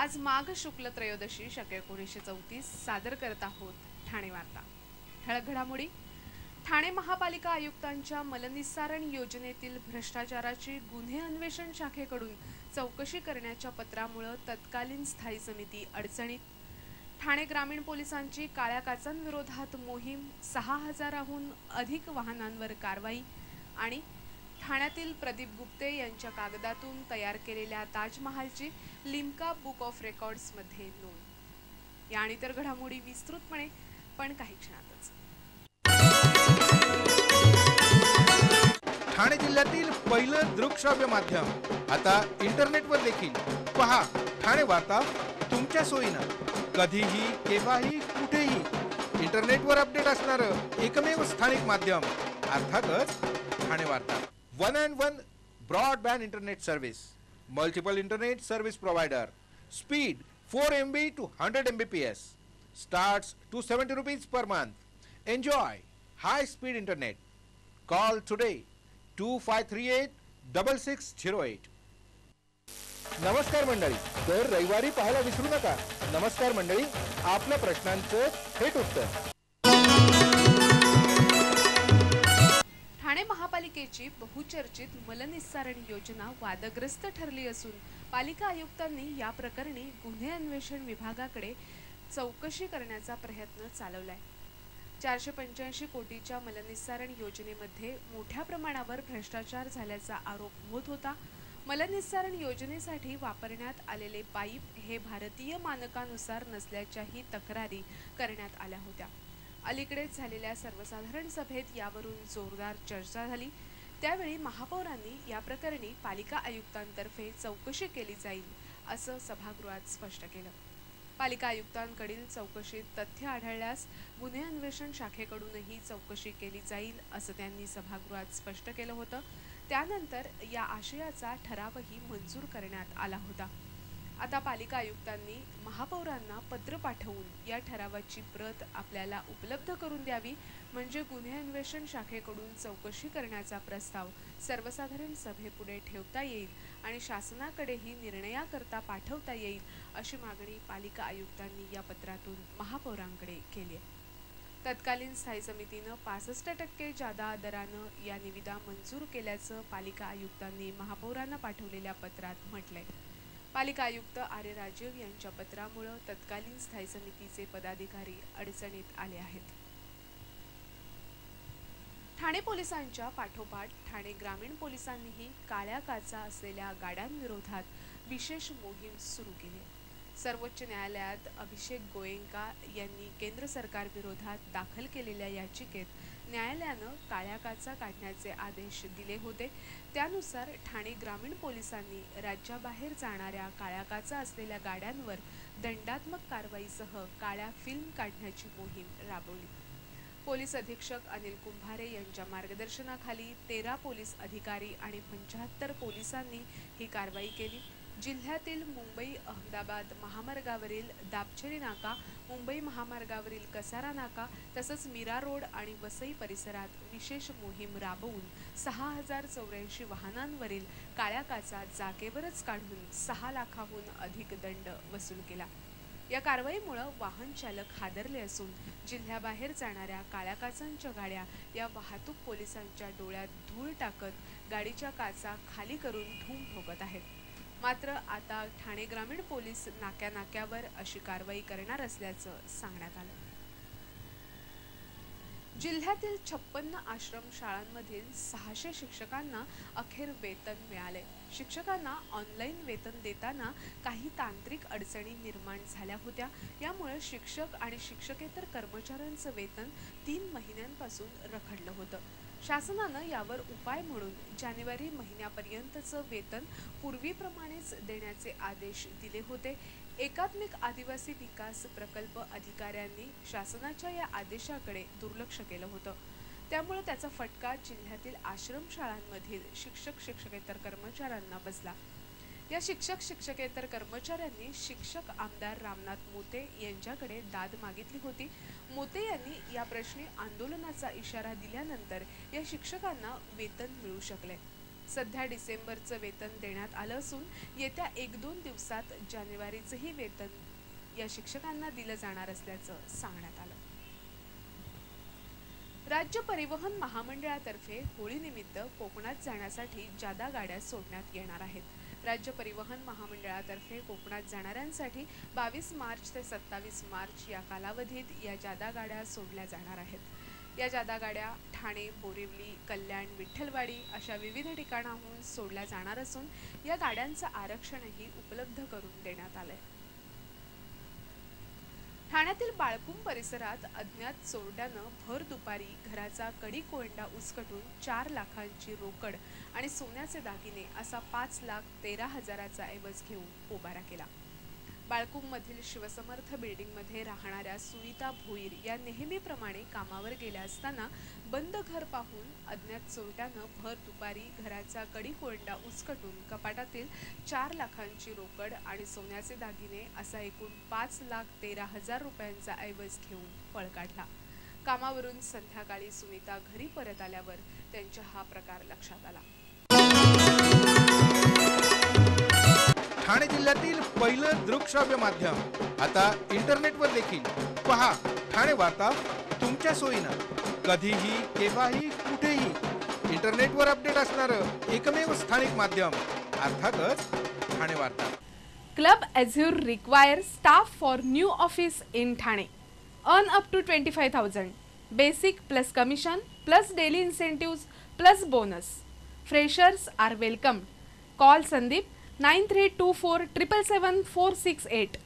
आज माघ शुक्ल त्रयोदशी शके 1934 सादर करत आहोत ठाणे वार्ता। ठळक घडामोडी। ठाणे महापालिका आयुक्तांच्या मलनिस्सारण योजनेतील भ्रष्टाचाराची गुन्हे अन्वेषण शाखेकडून चौकशी करण्याच्या पत्रामुळे तत्कालीन स्थायी समिती अडचणीत। ठाणे ग्रामीण पोलिसांची काळ्या काचांविरोधात मोहीम, 6000हून अधिक वाहनांवर कारवाई आणि ठाण्यातील प्रदीप गुप्ते यांच्या कागदातून तयार केलेल्या ताजमहालची लिम्का बुक ऑफ रेकॉर्ड्समध्ये नोंद। या आणि इतर घडामोडी विस्तृतपणे पण काही क्षणातच। ठाणे जिल्ह्यातील पहिलं दृकश्राव्य माध्यम आता इंटरनेटवर देखील पहा। ठाणे वार्ता तुमच्या सोयीनं कधीही केव्हाही कुठेही इंटरनेटवर अपडेट असणारं एकमेव स्थानिक माध्यम अर्थातच ठाणे वार्ता। 1 and 1 broadband internet service, multiple internet service provider, speed 4 MB to 100 Mbps, starts to 70 rupees per month. Enjoy high speed internet. Call today 2538-6608. नमस्कार मंडळी, दर रविवारी पाहायला विसरू नका। नमस्कार मंडळी, आपल्या प्रश्नांचं थेट उत्तर। ठाणे महापालिकेची बहुचर्चित मलनिस्सारण योजना वादग्रस्त ठरली असून पालिका आयुक्तांनी या प्रकरणी गुन्हे अन्वेषण विभागाकडे चौकशी करण्याचा प्रयत्न चालवलाय। 485 कोटीच्या मलनिस्सारण योजनेमध्ये मोठ्या प्रमाणावर भ्रष्टाचार झाल्याचा आरोप होत होता। मलनिस्सारण योजनेसाठी वापरण्यात आलेले पाईप हे भारतीय मानकानुसार नसल्याच्याही तक्रारी करण्यात आल्या होत्या। अलीकडेच झालेल्या सर्वसाधारण सभेत यावरून जोरदार चर्चा झाली। त्यावेळी महापौरांनी या प्रकरणी पालिका आयुक्तांतर्फे चौकशी केली जाईल असं सभागृहात स्पष्ट केलं। पालिका आयुक्तांकडील चौकशीत तथ्य आढळल्यास गुन्हे अन्वेषण शाखेकडूनही चौकशी केली जाईल असं त्यांनी सभागृहात स्पष्ट केलं होतं। त्यानंतर या आशयाचा ठरावही मंजूर करण्यात आला होता। आता पालिका आयुक्तांनी महापौरांना पत्र पाठवून या ठरावाची प्रत आपल्याला उपलब्ध करून द्यावी, म्हणजे गुन्हे अन्वेषण शाखेकडून चौकशी करण्याचा प्रस्ताव सर्वसाधारण सभेपुढे ठेवता येईल आणि शासनाकडेही निर्णयाकरता पाठवता येईल अशी मागणी पालिका आयुक्तांनी या पत्रातून महापौरांकडे केली आहे। तत्कालीन स्थायी समितीनं 65% जादा दरानं या निविदा मंजूर केल्याचं पालिका आयुक्तांनी महापौरांना पाठवलेल्या पत्रात म्हटलंय। पालिका आयुक्त आर्य राजीव यांच्या पत्रामुळे तत्कालीन स्थायी समितीचे पदाधिकारी अडचणीत आले आहेत। ठाणे पोलिसांच्या पाठोपाठ ठाणे ग्रामीण पोलिसांनीही काळ्या काचा असलेल्या गाड्यांविरोधात विशेष मोहीम सुरू केली। सर्वोच्च न्यायालयात अभिषेक गोयंका यांनी केंद्र सरकार विरोधात दाखल केलेल्या याचिकेत न्यायालयानं काळ्या काचा काढण्याचे आदेश दिले होते। त्यानुसार ठाणे ग्रामीण पोलिसांनी राज्याबाहेर जाणाऱ्या काळ्या काचा असलेल्या गाड्यांवर दंडात्मक कारवाईसह काळ्या फिल्म काढण्याची मोहीम राबवली। पोलीस अधीक्षक अनिल कुंभारे यांच्या मार्गदर्शनाखाली 13 पोलीस अधिकारी आणि 75 पोलिसांनी ही कारवाई केली। जिल्ह्यातील मुंबई अहमदाबाद महामार्गावरील दापछेरी नाका, मुंबई महामार्गावरील कसारा नाका तसंच मीरा रोड आणि वसई परिसरात विशेष मोहीम राबवून 6084 वाहनांवरील काळ्या काचा जागेवरच काढून 6 लाखाहून अधिक दंड वसूल केला। या कारवाईमुळे वाहन चालक हादरले असून जिल्ह्याबाहेर जाणाऱ्या काळ्या काचांच्या गाड्या या वाहतूक पोलिसांच्या डोळ्यात धूळ टाकत गाडीच्या काचा खाली करून धूम ठोकत आहेत। मात्र आता ठाणे ग्रामीण पोलीस नाक्यावर अशी कारवाई करणार असल्याचं सांगण्यात आलं। जिल्ह्यातील 56 आश्रम शाळांमधील 600 शिक्षकांना अखेर वेतन मिळाले। शिक्षकांना ऑनलाईन वेतन देताना काही तांत्रिक अडचणी निर्माण झाल्या होत्या। यामुळे शिक्षक आणि शिक्षकेतर कर्मचाऱ्यांचं वेतन 3 महिन्यांपासून रखडलं होतं। शासनानं यावर उपाय म्हणून जानेवारी महिन्यापर्यंतचं वेतन पूर्वीप्रमाणेच देण्याचे आदेश दिले होते। एकात्मिक आदिवासी विकास प्रकल्प अधिकाऱ्यांनी शासनाच्या या आदेशाकडे दुर्लक्ष केलं होतं। त्यामुळे त्याचा फटका जिल्ह्यातील आश्रमशाळांमधील शिक्षक शिक्षकेतर कर्मचाऱ्यांना बसला। या शिक्षक शिक्षकेतर कर्मचाऱ्यांनी शिक्षक आमदार रामनाथ मोते यांच्याकडे दाद मागितली होती। मोते यांनी या प्रश्नी आंदोलनाचा इशारा दिल्यानंतर या शिक्षकांना वेतन मिळू शकले। सध्या डिसेंबरचं वेतन देण्यात आलं असून येत्या 1-2 दिवसात जानेवारीचंही वेतन या शिक्षकांना दिलं जाणार असल्याचं सांगण्यात आलं। राज्य परिवहन महामंडळातर्फे होळीनिमित्त कोकणात जाण्यासाठी जादा गाड्या सोडण्यात येणार आहेत। राज्य परिवहन महामंडळातर्फे कोकणात जाणाऱ्यांसाठी 22 मार्च ते 27 मार्च या कालावधीत या जादा गाड्या सोडल्या जाणार आहेत। या जादा गाड्या ठाणे, बोरिवली, कल्याण, विठ्ठलवाडी अशा विविध ठिकाणाहून सोडल्या जाणार असून या गाड्यांचं आरक्षणही उपलब्ध करून देण्यात आलंय। ठाण्यातील बाळकुम परिसरात अज्ञात चोरट्यानं भर दुपारी घराचा कडी कोयंडा उचकटून 4 लाखांची रोकड आणि सोन्याचे दागिने असा 5,13,000चा ऐवज घेऊन पोबारा केला। बाळकुम मधील शिवसमर्थ बिल्डिंगमध्ये राहणाऱ्या सुनीता भोईर या नेहमीप्रमाणे कामावर गेल्या असताना बंद घर पाहून अज्ञात चोरट्यानं भर दुपारी घराचा कडी कोयंडा उचकटून कपाटातील 4 लाखांची रोकड आणि सोन्याचे दागिने असा एकूण 5,13,000 रुपयांचा ऐवज घेऊन पळ काढला। कामावरून संध्याकाळी सुनीता घरी परत आल्यावर त्यांचा हा प्रकार लक्षात आला। ठाणे जिल्ह्यातील पहिलं दृकश्राव्य माध्यम आता इंटरनेटवर देखील पहा। ठाणे वार्ता तुमच्या सोयीनं कधीही केव्हाही कुठेही इंटरनेटवर अपडेट असणारं एकमेव स्थानिक माध्यम अर्थातच ठाणे वार्ता। Club Azure requires staff for new office in Thane. Earn up to 25,000. Basic plus commission plus daily incentives plus bonus. Freshers are welcomed. Call Sandeep 9324777468.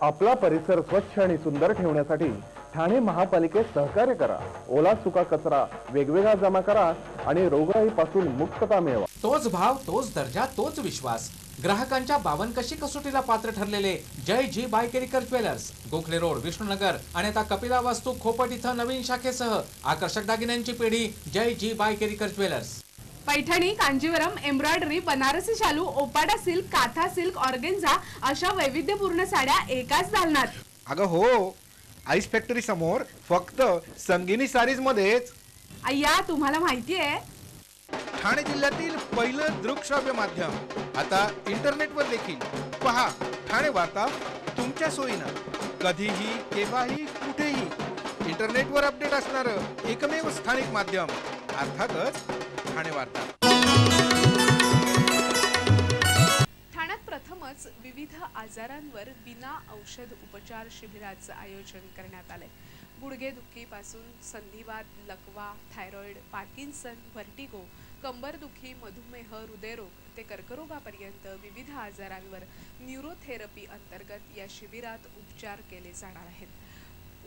आपला परिसर स्वच्छ आणि सुंदर ठेवण्यासाठी ठाणे महापालिकेत सहकार्य करा। ओला सुका कचरा वेगवेगळा जमा करा आणि रोगराईपासून मुक्तता मिळवा। तोच भाव, तोच दर्जा, तोच विश्वास। ग्राहकांच्या 52 कसोटीला पात्र ठरलेले जय जी बायकेरिकर ज्वेलर्स, गोखले रोड, विष्णुनगर आणि आता कपिला वास्तू खोपट इथं नवीन शाखेसह आकर्षक दागिन्यांची पिढी जय जी बायकेरिकर ज्वेलर्स। पैठणी, कांजीवरम, एम्ब्रॉयडरी, बनारसी शालू, ओपाडा सिल्क, काथा सिल्क, ऑर्गेन्झा अशा वैविध्यपूर्ण साड्या एकाच दालनात। अगं हो, आईस फॅक्टरी समोर फक्त संगिनी सारीज मध्येच। अय्या, तुम्हाला माहिती आहे ठाणे जिल्ह्यातील पहिलं दृकश्राव्य माध्यम आता इंटरनेटवर देखील पहा। ठाणे वार्ता तुमच्या सोयीनं कधीही केव्हाही कुठेही इंटरनेटवर अपडेट असणारं एकमेव स्थानिक माध्यम अर्थातच ठाणे वार्ता। ठाण्यात प्रथमच विविध आजारांवर विना औषध उपचार शिबिराचं आयोजन करण्यात आलंय। गुडघेदुखीपासून संधिवात, लकवा, थायरॉइड, पार्किन्सन, व्हर्टिगो, कंबरदुखी, मधुमेह, हृदयरोग ते कर्करोगापर्यंत विविध आजारांवर न्यूरोथेरपी अंतर्गत या शिबिरात उपचार केले जाणार आहेत।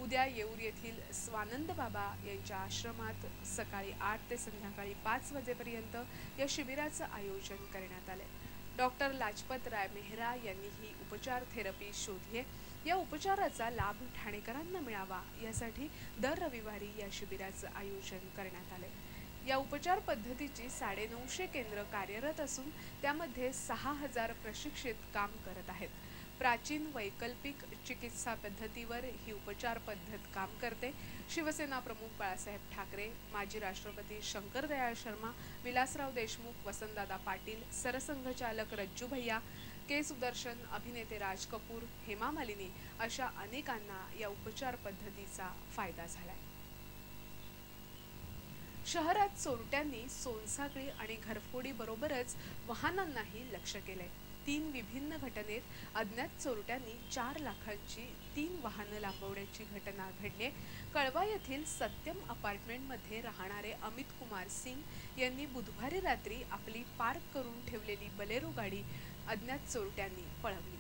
उद्या येऊर येथील स्वानंद बाबा यांच्या आश्रमात सकाळी 8 ते संध्याकाळी 5 वाजेपर्यंत या शिबिराचं आयोजन करण्यात आलंय। डॉक्टर लाजपत राय मेहरा यांनी ही उपचार थेरपी शोधली आहे। या उपचाराचा लाभ ठाणेकरांना मिळावा यासाठी दर रविवारी या शिबिराचं आयोजन करण्यात आलंय। या उपचार पद्धतीची 950 केंद्र कार्यरत असून त्यामध्ये 6,000 प्रशिक्षित काम करत आहेत। प्राचीन वैकल्पिक चिकित्सा पद्धतीवर ही उपचार पद्धत काम करते। शिवसेना प्रमुख बाळासाहेब ठाकरे, माजी राष्ट्रपती शंकरदयाळ शर्मा, विलासराव देशमुख, वसंतदादा पाटील, सरसंघचालक रज्जू भैया, के सुदर्शन, अभिनेते राज कपूर, हेमा मालिनी अशा अनेकांना या उपचार पद्धतीचा फायदा झालाय। शहरात चोरट्यांनी सोनसाखळी आणि घरफोडी बरोबरच वाहनांनाही लक्ष्य केलंय। 3 विभिन्न घटनेत अज्ञात चोरट्यांनी 4 लाखांची 3 वाहनं लांबवण्याची घटना घडली। कळवा येथील सत्यम अपार्टमेंटमध्ये राहणारे अमित कुमार सिंग यांनी बुधवारी रात्री आपली पार्क करून ठेवलेली बलेरो गाडी अज्ञात चोरट्यांनी पळवली।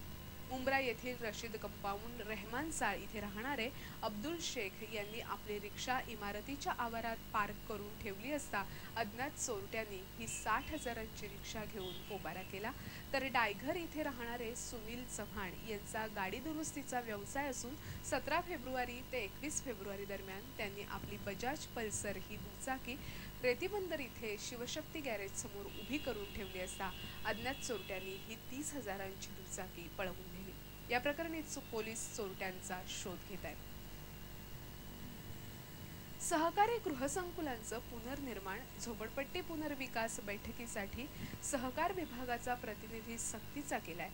मुंब्रा येथील रशीद कंपाऊंड रेहमान साळ इथे राहणारे अब्दुल शेख यांनी आपली रिक्षा इमारतीच्या आवारात पार्क करून ठेवली असता अज्ञात चोरट्यांनी ही 60,000ची रिक्षा घेऊन पोबारा केला। तर डायघर इथे राहणारे सुनील चव्हाण यांचा गाडी दुरुस्तीचा व्यवसाय असून 17 फेब्रुवारी ते 21 फेब्रुवारी दरम्यान त्यांनी आपली बजाज पल्सर ही दुचाकी रेतीबंदर इथे शिवशक्ती गॅरेज समोर उभी करून ठेवली असता अज्ञात चोरट्यांनी ही 30,000ची दुचाकी पळवून नेली। या प्रकरणी पोलीस चोरट्यांचा शोध घेत आहेत। सहकारी गृहसंकुलांचं पुनर्निर्माण झोपडपट्टी पुनर्विकास बैठकीसाठी सहकार विभागाचा प्रतिनिधी सक्तीचा केलाय.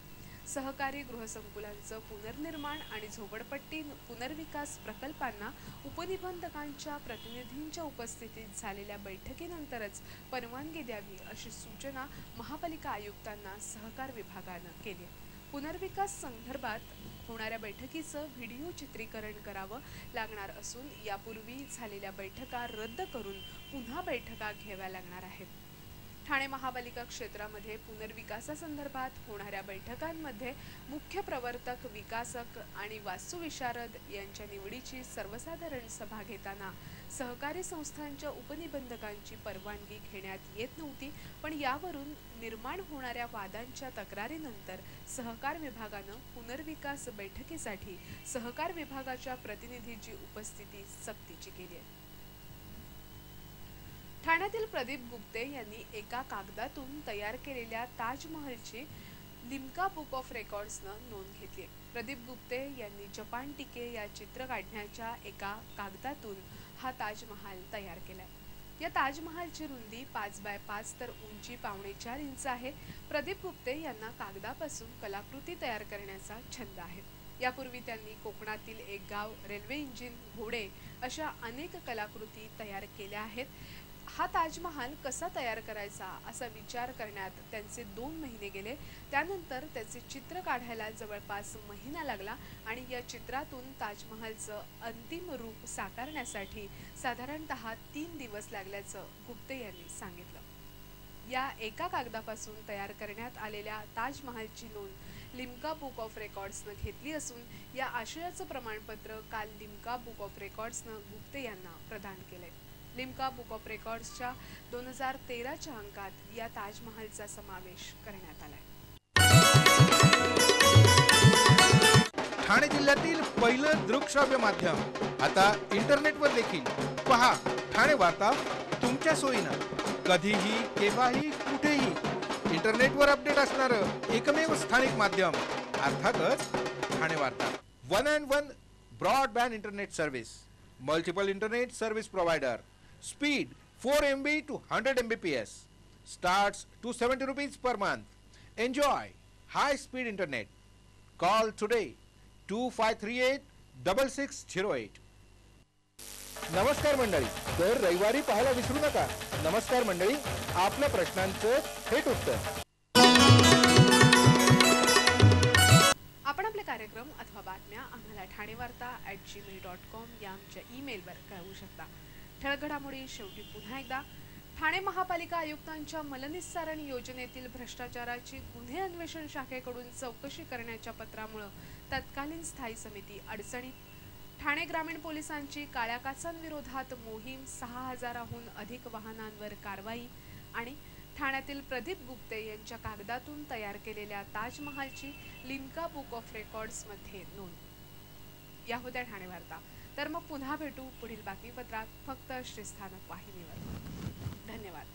सहकारी गृहसंकुलांचं पुनर्निर्माण आणि झोपडपट्टी पुनर्विकास प्रकल्पांना उपनिबंधकांच्या प्रतिनिधींच्या उपस्थितीत झालेल्या बैठकीनंतरच परवानगी द्यावी अशी सूचना महापालिका आयुक्तांना सहकार विभागानं केली. पुनर्विकास संदर्भात होणाऱ्या बैठकीचं व्हिडिओ चित्रीकरण करावं लागणार असून यापूर्वी झालेल्या बैठका रद्द करून पुन्हा बैठका घ्याव्या लागणार आहेत. ठाणे महापालिका क्षेत्रामध्ये पुनर्विकासासंदर्भात होणाऱ्या बैठकांमध्ये मुख्य प्रवर्तक, विकासक आणि वास्तुविशारद यांच्या निवडीची सर्वसाधारण सभा घेताना सहकारी संस्थांच्या उपनिबंधकांची परवानगी घेण्यात येत नव्हती. पण यावरून निर्माण होणाऱ्या वादांच्या तक्रारीनंतर सहकार विभागानं पुनर्विकास बैठकीसाठी सहकार विभागाच्या प्रतिनिधीची उपस्थिती सक्तीची केली आहे. ठाण्यातील प्रदीप गुप्ते यांनी एका कागदातून तयार केलेल्या ताजमहलची लिम्का बुक ऑफ रेकॉर्ड्सनं नोंद घेतली. प्रदीप गुप्ते यांनी जपान टिके या चित्र काढण्याच्या एका कागदातून हा ताजमहाल तयार केलाय. या ताजमहालची रुंदी 5x5 तर उंची 4.25 इंच आहे. प्रदीप गुप्ते यांना कागदापासून कलाकृती तयार करण्याचा छंद आहे. यापूर्वी त्यांनी कोकणातील एक गाव, रेल्वे इंजिन, घोडे अशा अनेक कलाकृती तयार केल्या आहेत. हा ताजमहाल कसा तयार करायचा असा विचार करण्यात त्यांचे 2 महिने गेले. त्यानंतर त्याचे चित्र काढायला जवळपास महिना लागला आणि या चित्रातून ताजमहालचं अंतिम रूप साकारण्यासाठी साधारणतः 3 दिवस लागल्याचं गुप्ते यांनी सांगितलं. या एका कागदापासून तयार करण्यात आलेल्या ताजमहालची नोंद लिम्का बुक ऑफ रेकॉर्ड्सनं घेतली असून या आशयाचं प्रमाणपत्र काल लिम्का बुक ऑफ रेकॉर्ड्सनं गुप्ते यांना प्रदान केलंय. लिम्का बुक ऑफ रेकॉर्ड्सच्या 2013च्या अंकात या ताजमहालचा समावेश करण्यात आलाय. ठाणे जिल्ह्यातील पहिलं दृकश्राव्य माध्यम आता इंटरनेटवर देखील. पहा ठाणे वार्ता तुमच्या सोयीनं, कधीही, केव्हाही, कुठेही. इंटरनेटवर अपडेट असणारं एकमेव स्थानिक माध्यम अर्थातच ठाणे वार्ता. 1&1 broadband internet service, multiple internet service provider. Speed 4 MB to 100 Mbps. Starts ₹270 per month. Enjoy high-speed internet. Call today 2538-6608. नमस्कार मंडळी, दर रविवारी पाहायला विसरू नका. नमस्कार मंडळी, आपल्या प्रश्नांचं थेट उत्तर. आपण आपले कार्यक्रम अथवा बातम्या आम्हाला ठाणेवार्ता@gmail.com या आमच्या ईमेलवर कळवू शकता. ठळक घडामोडी शेवटी पुन्हा एकदा. ठाणे महापालिका आयुक्तांच्या मलनिस्सारण योजनेतील भ्रष्टाचाराची गुन्हे अन्वेषण शाखेकडून चौकशी करण्याच्या पत्रामुळे तत्कालीन स्थायी समिती अडचणीत. ठाणे ग्रामीण पोलिसांची काळ्या काचांविरोधात मोहीम, 6000हून अधिक वाहनांवर कारवाई आणि ठाण्यातील प्रदीप गुप्ते यांच्या कागदातून तयार केलेल्या ताजमहालची लिम्का बुक ऑफ रेकॉर्ड्समध्ये नोंद. या होत्या ठाणे वार्ता. तर मग पुन्हा भेटू पुढील बातमीपत्रात, फक्त श्रीस्थानक वाहिनीवर. धन्यवाद.